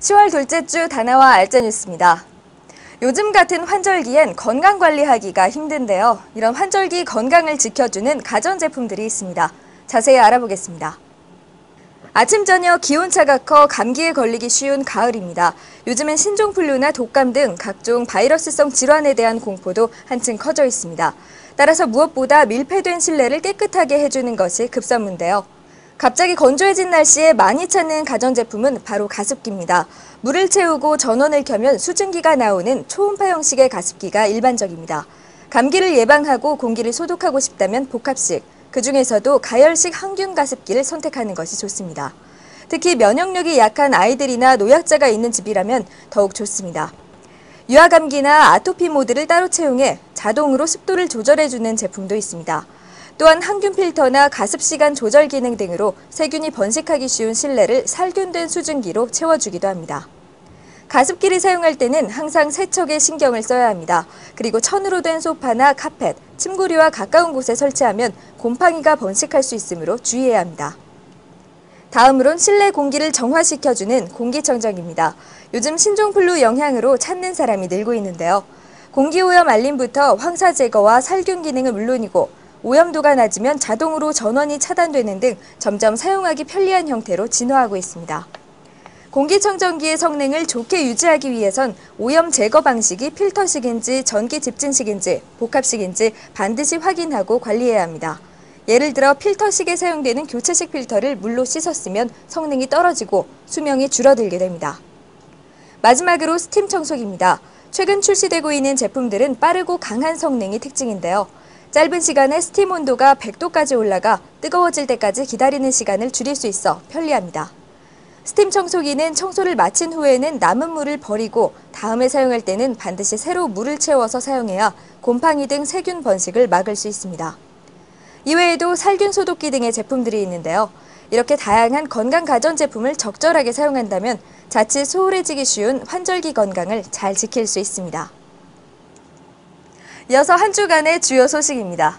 10월 둘째 주 다나와 알짜 뉴스입니다. 요즘 같은 환절기엔 건강관리하기가 힘든데요. 이런 환절기 건강을 지켜주는 가전제품들이 있습니다. 자세히 알아보겠습니다. 아침 저녁 기온차가 커 감기에 걸리기 쉬운 가을입니다. 요즘엔 신종플루나 독감 등 각종 바이러스성 질환에 대한 공포도 한층 커져 있습니다. 따라서 무엇보다 밀폐된 실내를 깨끗하게 해주는 것이 급선무인데요. 갑자기 건조해진 날씨에 많이 찾는 가전제품은 바로 가습기입니다. 물을 채우고 전원을 켜면 수증기가 나오는 초음파 형식의 가습기가 일반적입니다. 감기를 예방하고 공기를 소독하고 싶다면 복합식, 그중에서도 가열식 항균 가습기를 선택하는 것이 좋습니다. 특히 면역력이 약한 아이들이나 노약자가 있는 집이라면 더욱 좋습니다. 유아감기나 아토피 모드를 따로 채용해 자동으로 습도를 조절해주는 제품도 있습니다. 또한 항균 필터나 가습 시간 조절 기능 등으로 세균이 번식하기 쉬운 실내를 살균된 수증기로 채워주기도 합니다. 가습기를 사용할 때는 항상 세척에 신경을 써야 합니다. 그리고 천으로 된 소파나 카펫, 침구류와 가까운 곳에 설치하면 곰팡이가 번식할 수 있으므로 주의해야 합니다. 다음으론 실내 공기를 정화시켜주는 공기청정기입니다. 요즘 신종플루 영향으로 찾는 사람이 늘고 있는데요. 공기오염 알림부터 황사 제거와 살균 기능은 물론이고 오염도가 낮으면 자동으로 전원이 차단되는 등 점점 사용하기 편리한 형태로 진화하고 있습니다. 공기청정기의 성능을 좋게 유지하기 위해선 오염 제거 방식이 필터식인지 전기 집진식인지 복합식인지 반드시 확인하고 관리해야 합니다. 예를 들어 필터식에 사용되는 교체식 필터를 물로 씻었으면 성능이 떨어지고 수명이 줄어들게 됩니다. 마지막으로 스팀 청소기입니다. 최근 출시되고 있는 제품들은 빠르고 강한 성능이 특징인데요. 짧은 시간에 스팀 온도가 100도까지 올라가 뜨거워질 때까지 기다리는 시간을 줄일 수 있어 편리합니다. 스팀 청소기는 청소를 마친 후에는 남은 물을 버리고 다음에 사용할 때는 반드시 새로 물을 채워서 사용해야 곰팡이 등 세균 번식을 막을 수 있습니다. 이외에도 살균 소독기 등의 제품들이 있는데요. 이렇게 다양한 건강 가전제품을 적절하게 사용한다면 자칫 소홀해지기 쉬운 환절기 건강을 잘 지킬 수 있습니다. 이어서 한 주간의 주요 소식입니다.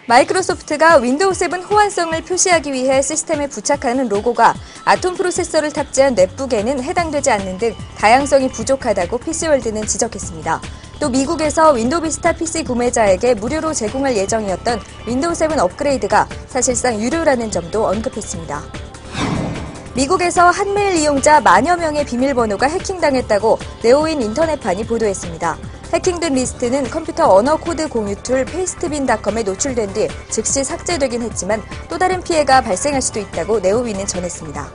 마이크로소프트가 윈도우 7 호환성을 표시하기 위해 시스템에 부착하는 로고가 아톰 프로세서를 탑재한 넷북에는 해당되지 않는 등 다양성이 부족하다고 PC월드는 지적했습니다. 또 미국에서 윈도우 비스타 PC 구매자에게 무료로 제공할 예정이었던 윈도우 7 업그레이드가 사실상 유료라는 점도 언급했습니다. 미국에서 한메일 이용자 만여 명의 비밀번호가 해킹당했다고 네오인 인터넷판이 보도했습니다. 해킹된 리스트는 컴퓨터 언어 코드 공유 툴 페이스트빈닷컴에 노출된 뒤 즉시 삭제되긴 했지만 또 다른 피해가 발생할 수도 있다고 네오윈은 전했습니다.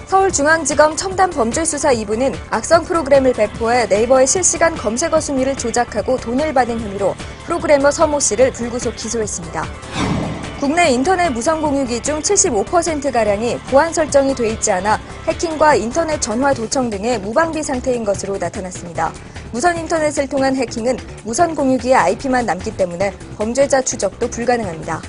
서울중앙지검 첨단범죄수사 2부는 악성 프로그램을 배포해 네이버의 실시간 검색어 순위를 조작하고 돈을 받은 혐의로 프로그래머 서모 씨를 불구속 기소했습니다. 국내 인터넷 무선 공유기 중 75%가량이 보안 설정이 돼 있지 않아 해킹과 인터넷 전화 도청 등의 무방비 상태인 것으로 나타났습니다. 무선 인터넷을 통한 해킹은 무선 공유기의 IP만 남기 때문에 범죄자 추적도 불가능합니다.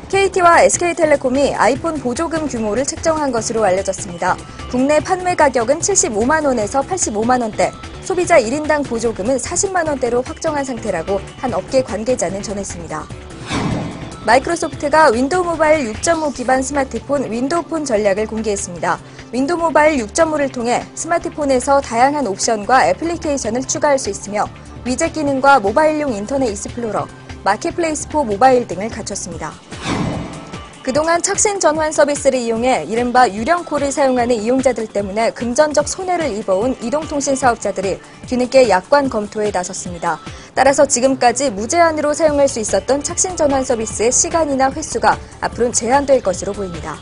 KT와 SK텔레콤이 아이폰 보조금 규모를 책정한 것으로 알려졌습니다. 국내 판매 가격은 75만 원에서 85만 원대, 소비자 1인당 보조금은 40만 원대로 확정한 상태라고 한 업계 관계자는 전했습니다. 마이크로소프트가 윈도우 모바일 6.5 기반 스마트폰 윈도우폰 전략을 공개했습니다. 윈도우 모바일 6.5를 통해 스마트폰에서 다양한 옵션과 애플리케이션을 추가할 수 있으며 위젯 기능과 모바일용 인터넷 익스플로러, 마켓플레이스 포 모바일 등을 갖췄습니다. 그동안 착신 전환 서비스를 이용해 이른바 유령콜을 사용하는 이용자들 때문에 금전적 손해를 입어온 이동통신 사업자들이 뒤늦게 약관 검토에 나섰습니다. 따라서 지금까지 무제한으로 사용할 수 있었던 착신 전환 서비스의 시간이나 횟수가 앞으로는 제한될 것으로 보입니다.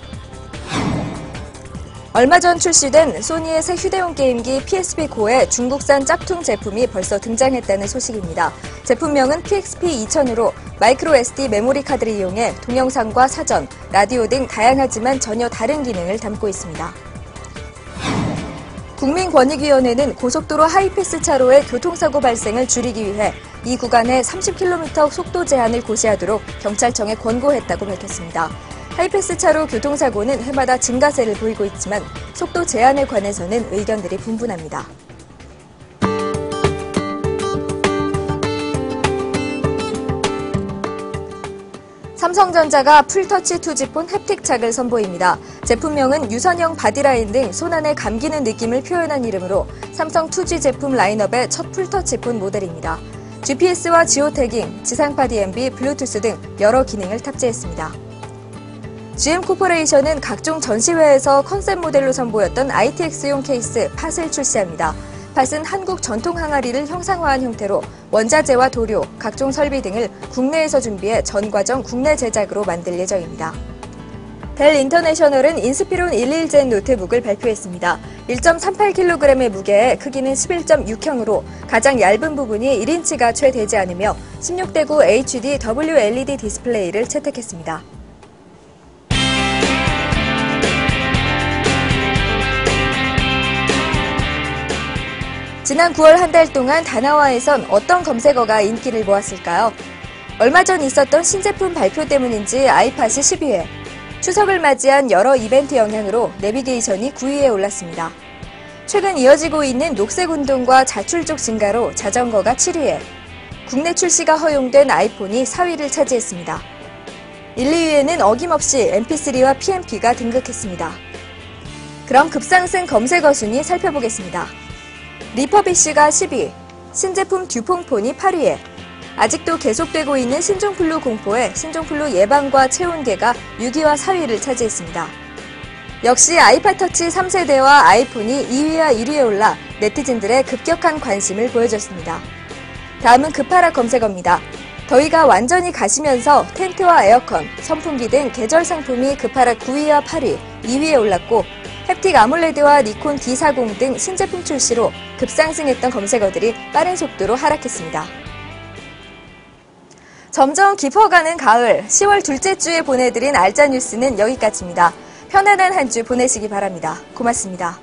얼마 전 출시된 소니의 새 휴대용 게임기 PSP-Go의 중국산 짝퉁 제품이 벌써 등장했다는 소식입니다. 제품명은 PXP-2000으로 마이크로 SD 메모리 카드를 이용해 동영상과 사전, 라디오 등 다양하지만 전혀 다른 기능을 담고 있습니다. 국민권익위원회는 고속도로 하이패스 차로의 교통사고 발생을 줄이기 위해 이 구간에 30km 속도 제한을 고시하도록 경찰청에 권고했다고 밝혔습니다. 하이패스 차로 교통사고는 해마다 증가세를 보이고 있지만 속도 제한에 관해서는 의견들이 분분합니다. 삼성전자가 풀터치 투지폰 햅틱착을 선보입니다. 제품명은 유선형 바디라인 등 손안에 감기는 느낌을 표현한 이름으로 삼성 2G 제품 라인업의 첫 풀터치폰 모델입니다. GPS와 지오태깅, 지상파 DMB, 블루투스 등 여러 기능을 탑재했습니다. GM코퍼레이션은 각종 전시회에서 컨셉 모델로 선보였던 ITX용 케이스 팟을 출시합니다. 팟은 한국 전통 항아리를 형상화한 형태로 원자재와 도료, 각종 설비 등을 국내에서 준비해 전 과정 국내 제작으로 만들 예정입니다. 델 인터내셔널은 인스피론 11젠 노트북을 발표했습니다. 1.38kg의 무게에 크기는 11.6형으로 가장 얇은 부분이 1인치가 채 되지 않으며 16대9 HD WLED 디스플레이를 채택했습니다. 지난 9월 한 달 동안 다나와에선 어떤 검색어가 인기를 모았을까요? 얼마 전 있었던 신제품 발표 때문인지 아이팟이 12회, 추석을 맞이한 여러 이벤트 영향으로 내비게이션이 9위에 올랐습니다. 최근 이어지고 있는 녹색운동과 자출족 증가로 자전거가 7위에, 국내 출시가 허용된 아이폰이 4위를 차지했습니다. 1, 2위에는 어김없이 MP3와 PMP가 등극했습니다. 그럼 급상승 검색어 순위 살펴보겠습니다. 리퍼비쉬가 10위, 신제품 듀퐁폰이 8위에, 아직도 계속되고 있는 신종플루 공포에 신종플루 예방과 체온계가 6위와 4위를 차지했습니다. 역시 아이팟 터치 3세대와 아이폰이 2위와 1위에 올라 네티즌들의 급격한 관심을 보여줬습니다. 다음은 급하락 검색어입니다. 더위가 완전히 가시면서 텐트와 에어컨, 선풍기 등 계절 상품이 급하락 9위와 8위, 2위에 올랐고 햅틱 아몰레드와 니콘 D40 등 신제품 출시로 급상승했던 검색어들이 빠른 속도로 하락했습니다. 점점 깊어가는 가을, 10월 둘째 주에 보내드린 알짜 뉴스는 여기까지입니다. 편안한 한 주 보내시기 바랍니다. 고맙습니다.